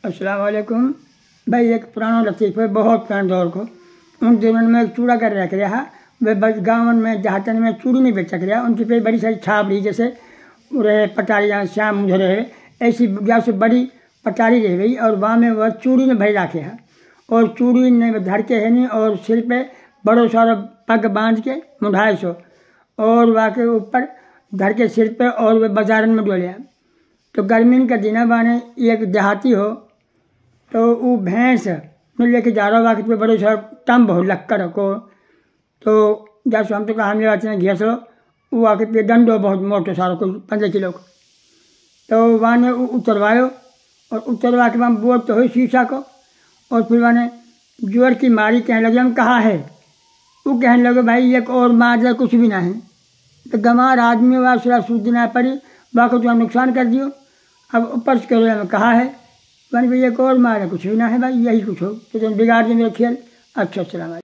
अस्सलाम वालेकुम भाई। एक पुराना लतीफ़ है, बहुत पुराने दौर को। उन दिनों में एक चूड़ा कर रख रहा, वे बस गाँव में देहातन में चूड़ी नहीं बेच सक रहा। उनकी पे बड़ी सारी छाप रही, जैसे रहे पटारी जहाँ श्याम मुझे रहे, ऐसी जैसे बड़ी पटारी रह गई और वहाँ में वह चूड़ी में भर रखे है और चूड़ी ने धर के है नहीं और सिर पे बड़ो सारा पग बांध के मुढ़ाए सो और वहाँ के ऊपर धर के सिर पे और वे बाजारन में डोले। तो गर्मी का दिन बाने एक देहाती हो तो वो भैंस में लेके जा रहा वाक़ पे बड़े सारा तंब हो लक्कड़ को। तो जैसे हम तो कहा हम आते हैं घेस लो, वो आके पे डंडो बहुत मोटो सारा कोई 15 किलो को। तो वहाँ ने उतरवायो और उतरवा के वहाँ बोल तो हुई शीशा को और फिर वहाँ ने जोर की मारी कहने लगे हम कहाँ है। वो कहने लगे भाई एक और मार जाए कुछ भी नहीं। तो गंवार आदमी वहाँ सिरा सूद ना पड़ी, बाकी तो नुकसान कर दियो। अब ऊपर से कह रहे कहा है मैंने भाई एक और मार है कुछ भी ना है भाई, यही कुछ हो तो तुम बिगाड़ दे मेरा खेल। अच्छा सलाम।